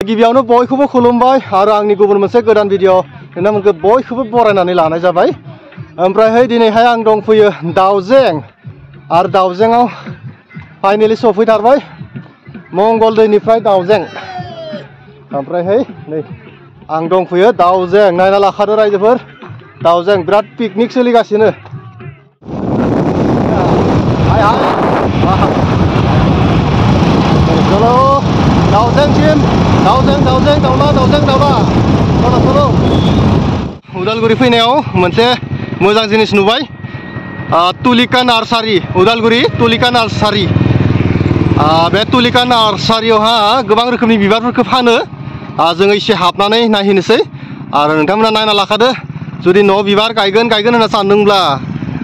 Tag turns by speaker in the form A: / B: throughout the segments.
A: गिबियावनो बयखौबो खुलुमबाय आरो आंनि गुबुन मोनसे गोदान भिडिअ नोंथांमोनखौ बयखौबो बरायनानै लानाय जाबाय। ओमफ्रायहाय दिनैहाय आं दंफैयो दाउजें आरो दाउजेंआव फाइनालि सफैथारबाय मंगलदैनिफ्राय दाउजें। ओमफ्रायहाय नै आं दंफैयो दाउजें नायना लाखादो रायजोफोर दाउजें बिराद पिकनिक सोलिगासिनो। हाय हाय चलो दाउजेंसिम दाउजें दाउला चलो चलो उदालगुरि फैनायाव मोनसे मोजां जिनिस नुबाय तुलिका नार्सारि उदालगुरि तुलिका नार्सारि। बे तुलिका नार्सारियावहा गोबां रोखोमनि बिबारफोरखौ फानो। जोङो एसे हाबनानै नायहैनोसै आरो नोंथांमोना नायना लाखादो जुदि न'आव बिबार गायगोन होनना सानदोंब्ला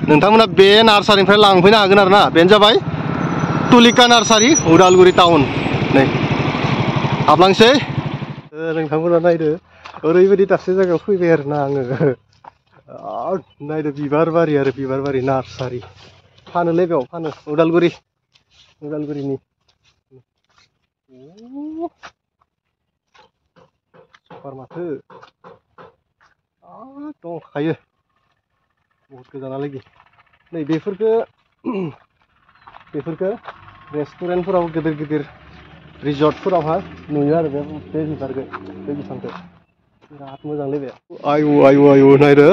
A: नोंथांमोना बे नार्सारिनिफ्राय लांफैनो हागोन आरो ना। बेनो जाबाय तुलिका नार्सारि उदालगुरि टाउन। नै हाबलांसै नोंथांमोना नायदो ओरैबायदि दाबसे जायगायाव फैबाय आरो ना आङो। नायदो बिबार बारि नार्सारि फानोलै बेयाव फानो उदालगुरिनि सुपार माथो दंखायो बहुत गोजानालागि। नै बेफोरखो रेस्टुरेन्टफोराव गिदिर रिजर्टफोरावहा नुयो आरो बे बिबारखौ बे बिफांखौ बिराद मोजांलै बे। आयु नायदो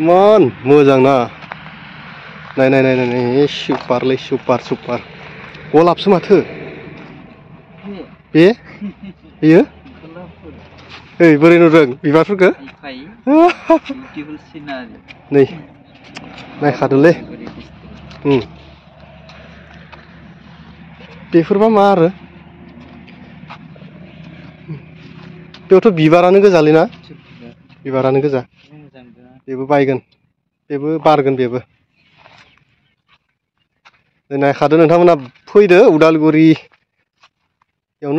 A: मान मोजां ना नाय सुपारलै सुपार गलाबसो माथो बेयो ओइ बोरै नुदों बिबारफोरखौ नै नायखादोलै बेफोरबा मा आरो बेयावथ' बिबारानो गोजालै ना बिबारानो गोजा बेबो बायगोन बेबो बारगोन बेबो। नायखादो नोंथांमोना फैदो उदालगुरियावनो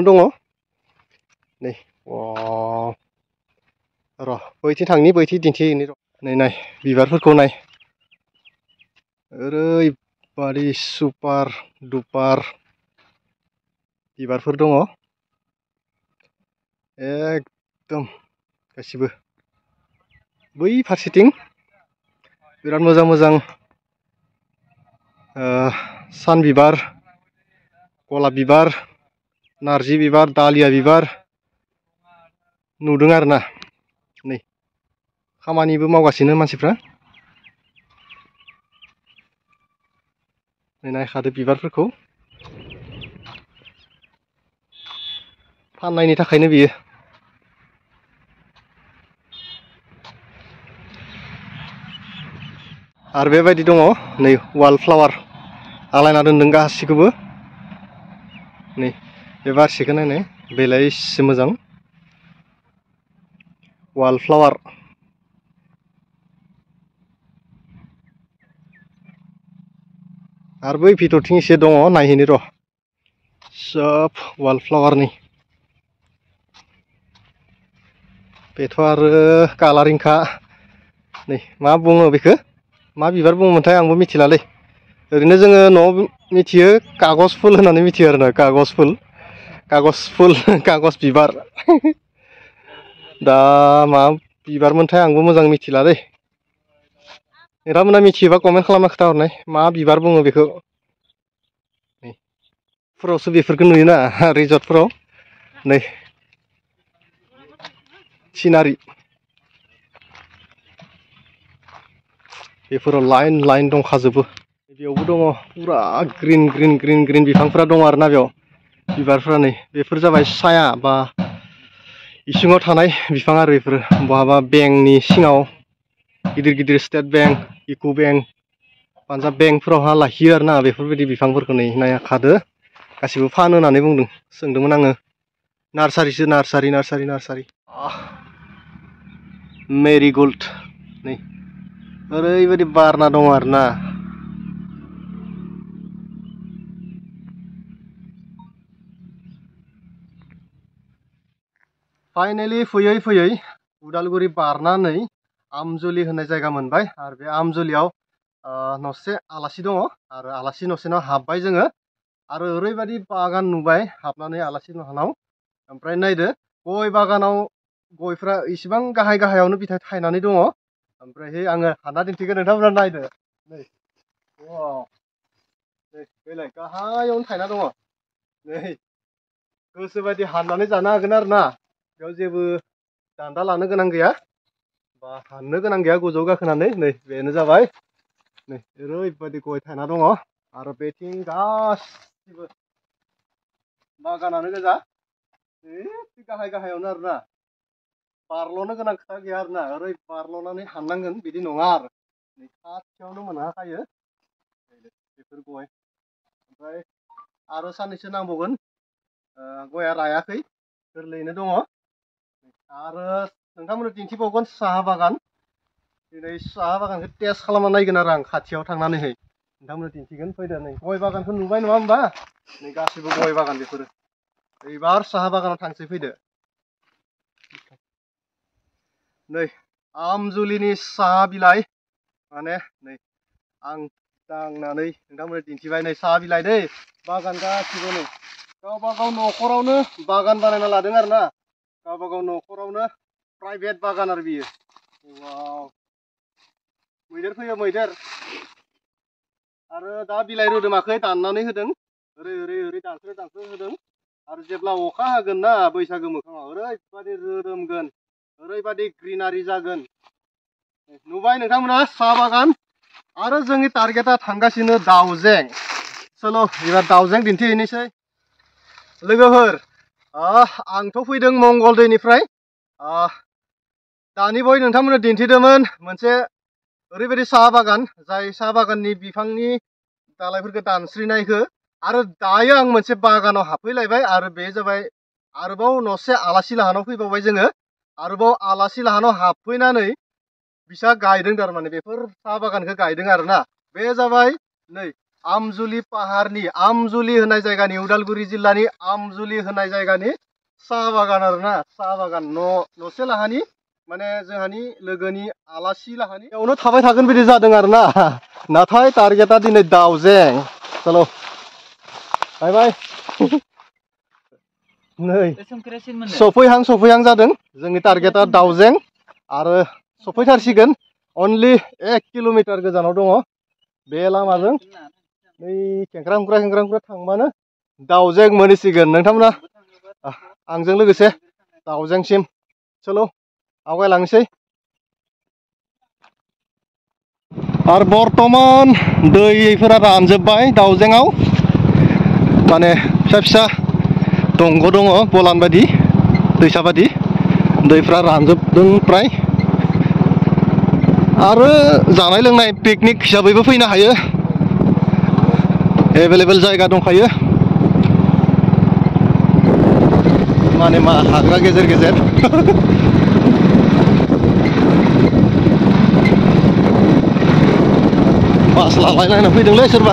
A: दङ नै र' बैथिं थांनि बैथिं दिन्थिहैनि र'। नाय बिबारफोरखौ नाय ओरैबादि सुपार डुपार बिबारफोर दङ एकदम गासिबो। बै फारसेथिं बिराद मोजां सान बिबार गलाब बिबार नारजि बिबार दालिया बिबार नुदों आरो ना। नै खामानिबो मावगासिनो मानसिफ्रा नायखादो बिबारफोरखौ फाननायनि थाखायनो बियो। आरो बेबायदि दङ नै वाल फ्लावार आलायना दोनदों गासिखौबो। नै बे बारसेखौ नायनाय बेलाय एसे मोजां वाल फ्लावार। आरो बै भितरथिं एसे दङ नायहैनि र'। सोब वाल फ्लावारनि बेथ' आरो कालारिंखा नै मा बुङो बेखौ मा बिबार बुङोमोनथाय आंबो मिथिलालै। ओरैनो जोङो न'आव मिथियो कागज फुल होननानै मिथियो आरोना कागज बिबार दा मा बिबारमोनथाय आंबो मोजां मिथिलालै। नोंथांमोना मिथियोबा कमेन्ट खालामना खोन्थाहरनाय मा बिबार बुङो बेखौ। फोरावसो बेफोरखौ नुयोना रिजर्टफोराव नै सिनारि बेफोराव लाइन दंखाजोबो। बेयावबो दङ पुरा ग्रिन बिफांफोरा दङ आरोना बेयाव बिबारफ्रा। नै बेफोर जाबाय साया बा इसिङाव थानाय बिफां आरो बेफोरो बहाबा बेंकनि सिङाव गिदिर स्टेट बेंक इक' बेंक पान्जाब बेंकफोरावहा लाखियो आरोना बेफोरबायदि बिफांफोरखौ। नै नायखादो गासिबो फानो होननानै सोंदोंमोन आङो। नार्सारि मेरिगल्ड नै ओरैबायदि बारना दङ आरोना। फाइनालि फैयै उदालगुरि बारनानै आमजुलि होननाय जायगा मोनबाय। आरो बे आमजुलियाव न'से आलासि दङ आरो आलासि न'सेनाव हाबबाय जोङो आरो ओरैबायदि बागान नुबाय हाबनानै आलासि न'हानाव ओमफ्राय नायदो गय बागानाव गयफ्रा इसिबां गाहाय गाहायावनो फिथाइ थायनानै दङ ओमफ्राय आङो हानना दिन्थिगोन नोंथांमोना नायदो नै वाव नै बेलाय गाहायावनो थायना दङ नै गोसोबायदि हाननानै जानो हागोन आरो ना बेयाव जेबो दान्दा लानो गोनां गैया बा हाननो गोनां गैया गोजौआव गाखोनानै नै बेनो जाबाय नै ओरैबायदि गय थायना दङ आरो बेथिं गासिबो बागानानो गोजा एसे गाहाय गाहायावनो आरोना बारल'नो गोनां खोथा गैया आरोना ओरै बारल'नानै हाननांगोन बिदि नङा आरो नै खाथियावनो मोनहाखायो बेफोर गय ओमफ्राय आरो साननैसो नांबावगोन गया रायाखै गोरलैयैनो दङ आरो नोंथांमोननो दिन्थिबावगोन साहा बागान दिनै साहा बागानखौ टेस्ट खालामना नायगोन आरो आं खाथियाव थांनानैहाय नोंथांमोननो दिन्थिगोन फैदो नै गय बागानखौ नुबाय नङा होमबा नै गासिबो गय बागान बेफोरो एबार साहा बागानाव थांसै फैदो नै आमजुलिनि साहा बिलाइ माने नै आं दांनानै नोंथांमोननो दिन्थिबाय नै साहा बिलाइ दै बागान गासिबो नै गावबा गाव न'खरावनो बागान बानायना लादों आरो ना गावबा गाव न'खरावनो प्राइभेट बागान आरो बियो वाव मैदेर फैयो मैदेर आरो दा बिलाइ रोदोमाखै दाननानै होदों ओरै ओरै ओरै दानख्रो दानख्रो होदों आरो जेब्ला अखा हागोन ना बैसागो मोखाङाव ओरैबादि रोदोमगोन ओरैबादि ग्रिनारि जागोन नुबाय नोंथांमोना साहा बागान आरो जोंनि टारगेटआ थांगासिनो दाउजें चलो एबार दाउजें दिन्थिहैनोसै लोगोफोर आंथ' फैदों मंगलदैनिफ्राय दानि बय नोंथांमोननो दिन्थिदोंमोन मोनसे ओरैबायदि साहा बागान जाय साहा बागाननि बिफांनि दालाइफोरखौ दानस्रिनायखौ आरो दायो आं मोनसे बागानाव हाबफैलायबाय आरो बे जाबाय आरोबाव न'से आलासि लाहानाव फैबावबाय जोङो आरोबाव आलासि लाहानाव हाबफैनानै बिसा गायदों थारमाने बेफोर साहा बागानखौ गायदों आरोना बे जाबाय नै आमजुलि पाहारनि आमजुलि होननाय जायगानि उदालगुरि जिल्लानि आमजुलि होननाय जायगानि साहा बागान आरोना साहा बागान न'से लाहानि माने जोंहानि लोगोनि आलासि लाहानि बेयावनो थाबाय थागोन बिदि जादों आरोना नाथाय टारगेटआ दिनै दाउजें चलो बाय बाय नै सफैहां जादों जोंनि टारगेटआ दाउजें आरो सफैथारसिगोन अनलि 1 किल'मिटार गोजानाव दङ बे लामाजों नै खेंख्रा खुंख्रा थांबानो दाउजें मोनहैसिगोन नोंथांमोना आंजों लोगोसे दाउजेंसिम चलो आवगायलांसै आरो बर्तमान दैफोरा रानजोब्बाय दाउजेंआव माने फिसा फिसा दंग दङ बलान बायदि दैसा बायदि दैफ्रा रानजोबदों प्राय आरो जानाय लोंनाय पिकनिक हिसाबैबो फैनो हायो एभेलेबेल जायगा दंखायो माने मा हाग्रा गेजेर गेजेर बास लालायलायना फैदोंलै सोरबा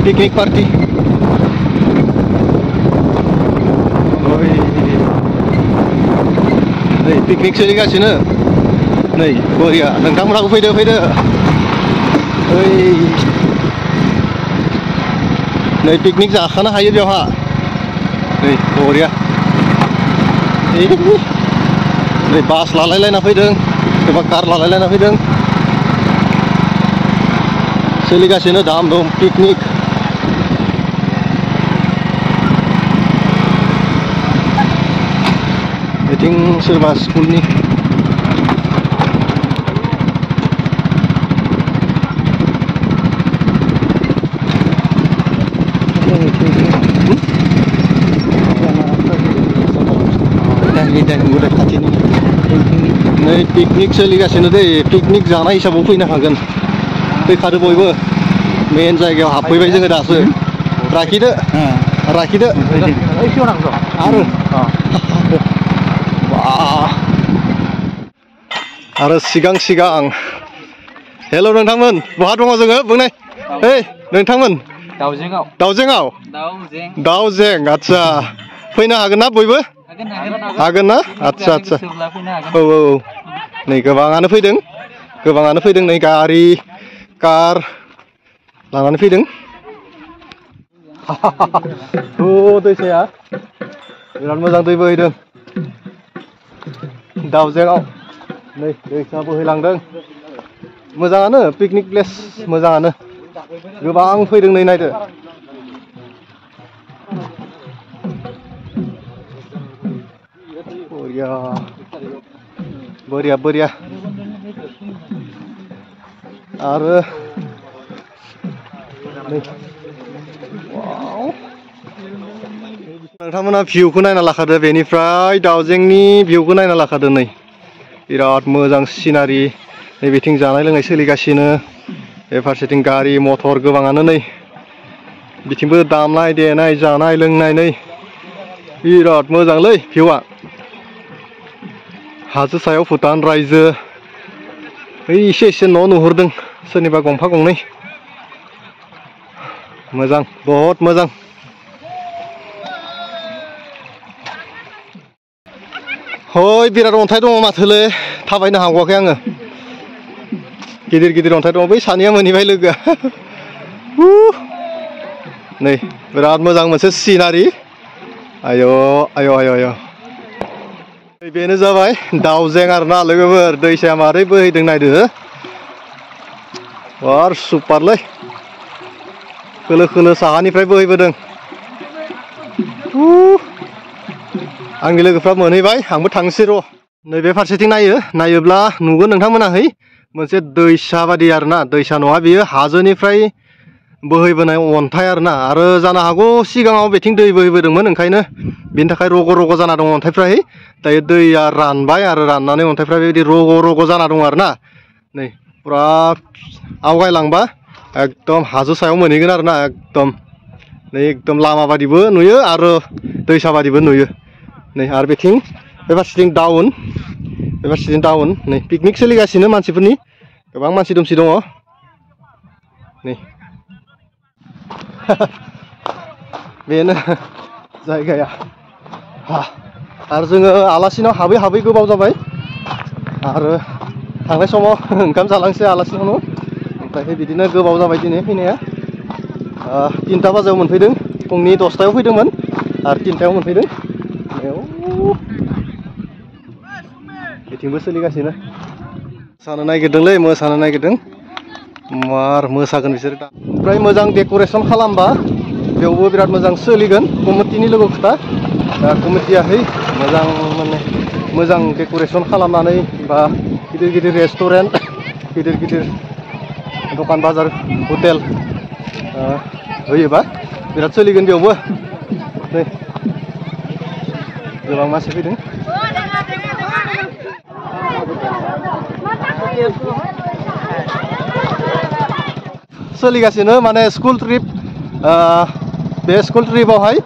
A: पिकनिक पार्टि नै पिकनिक सोलिगासिनो नै बरिया नोंथांमोनहाबो फैदो ओइ नै पिकनिक जाखानो हायो बेवहा नै बरिया नै बास लालायलायना फैदों सोरबा कार लालायलायना फैदों सोलिगासिनो धाम धुम पिकनिक बेथिं सोरबा स्कुलनि नै पिकनिक सोलिगासिनो दै पिकनिक जानाय हिसाबाव फैनो हागोन फैखादो बयबो मेन जायगायाव हाबफैबाय जोङो दासो लाखिदो आरो सिगां हेल' नोंथांमोन बहा दङ जोङो बुंनाय ओइ नोंथांमोन दाउजें आदसा फैनो हागोन ना बयबो हागोन ना आदसा औ नै गोबाङानो फैदों नै गारि कार लानानै फैदों दैसाया बिराद मोजां दै बोहैदों दाउजेंआव नै दैसा बोहैलांदों मोजाङानो पिकनिक प्लेस मोजाङानो गोबां फैदों नै नायदो बरिया बरिया बरिया आरो नोंथांमोना भिउखौ नायना लाखादो बेनिफ्राय दाउजेंनि भिउखौ नायना लाखादो नै बिराद मोजां सिनारि नै बिथिं जानाय लोंनाय सोलिगासिनो बे फारसेथिं गारि मटर गोबाङानो नै बिथिंबो दामनाय देनाय जानाय लोंनाय नै बिराद मोजांलै भिउआ हाजो सायाव भुटान रायजो ओइ एसे न' नुहुरदों सोरनिबा गंफा गंनै मोजां बहुत मोजां हय बिराद अन्थाइ दङ माथोलै थाबायनो हागवाखै आङो गिदिर गिदिर अन्थाइ दङ बै सानैया मोनहैबाय लोगोआ नै बिराद मोजां मोनसे सिनारि आय' आय' आय' आय' बेनो जाबाय दाउजें आरोना लोगोफोर दैसाया मारै बोहैदों नायदो बार सुपारलै खोलो खोलो साहानिफ्राय बोहैबोदों आंनि लोगोफ्रा मोनहैबाय आंबो थांसै र' नैबे फारसेथिं नायोब्ला नुगोन नोंथांमोनाहै मोनसे दैसा बादि आरोना दैसा नङा बियो हाजोनिफ्राय बोहैबोनाय अन्थाइ आरोना आरो जानो हागौ सिगाङाव बेथिं दै बोहैबोदोंमोन ओंखायनो बेनि थाखाय रग' रग' जाना दङ अन्थाइफ्राहै दायो दैया रानबाय आरो राननानै अन्थाइफ्रा बेबायदि रग' रग' जाना दङ आरोना नै पुरा आवगायलांबा एकदम हाजो सायाव मोनहैगोन आरोना एकदम नै एकदम लामा बादिबो नुयो आरो दैसा बादिबो नुयो नै आरो बेथिं बे फारसेथिं डाउन नै पिकनिक सोलिगासिनो मानसिफोरनि गोबां मानसि दुमसि दङ नै बेनो जायगाया आरो जोङो आलासिनाव हाबै हाबै गोबाव जाबाय आरो थांनाय समाव ओंखाम जालांसै आलासिनावनो ओमफ्राय बिदिनो गोबाव जाबाय दिनै फैनाया 3टा बाजियाव मोनफैदों फुंनि 10टायाव फैदोंमोन आरो 3टायाव मोनफैदों बिथिंबो सोलिगासिनो मोसानो नागिरदों मार मोसागोन बिसोर दा ओमफ्राय मोजां डेक'रेसन खालामबा बेयावबो बिराद मोजां सोलिगोन कमिटिनि लोगो खोथा कमिटियाहै मोजां डेक'रेसन खालामनानै बा गिदिर गिदिर रेस्टुरेन्ट गिदिर गिदिर दखान बाजार हटेल होयोबा बिराद सोलिगोन बेयावबो नै गोबां मानसि फैदों सोलिगासिनो माने स्कुल ट्रिप बे स्कुल ट्रिपावहाय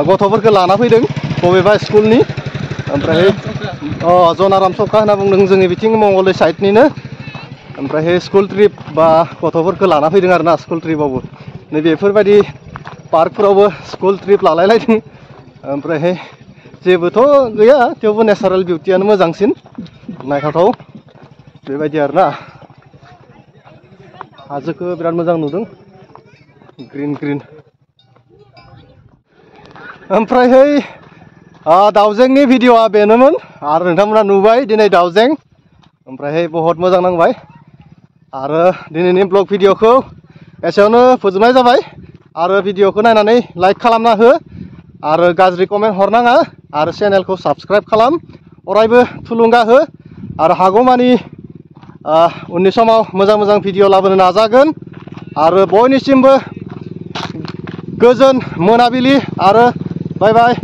A: गथ'फोरखौ लाना फैदों बबेबा स्कुलनि ओमफ्राय जनाराम सखा होनना बुंदों जोंनि बिथिं मंगलदै साइडनिनो ओमफ्राय स्कुल ट्रिप बा गथ'फोरखौ लाना फैदों आरोना स्कुल ट्रिपावबो नै बेफोरबायदि पार्कफोरावबो स्कुल ट्रिप लालायलायदों ओमफ्राय जेबोथ' गैया थेवबो नेचारेल बिउटियानो मोजांसिन नायथावथाव बेबायदि आरोना हाजोखौ बिराद मोजां नुदों ग्रिन ओमफ्रायहै दाउजेंनि भिडिअ'आ बेनोमोन आरो नोंथांमोना नुबाय दिनै दाउजें ओमफ्रायहाय बहुत मोजां नांबाय आरो दिनैनि ब्लग भिडिअ'खौ एसेयावनो फोजोबनाय जाबाय आरो भिडिअ'खौ नायनानै लाइक खालामना हो आरो गाज्रि कमेन्ट हरनाङा आरो चेनेलखौ साबस्क्राइब खालाम अरायबो थुलुंगा हो आरो हागौमानि उननि समाव मोजां भिडिअ लाबोनो नाजागोन आरो बयनिसिमबो गोजोन मोनाबिलि आरो बाय बाय।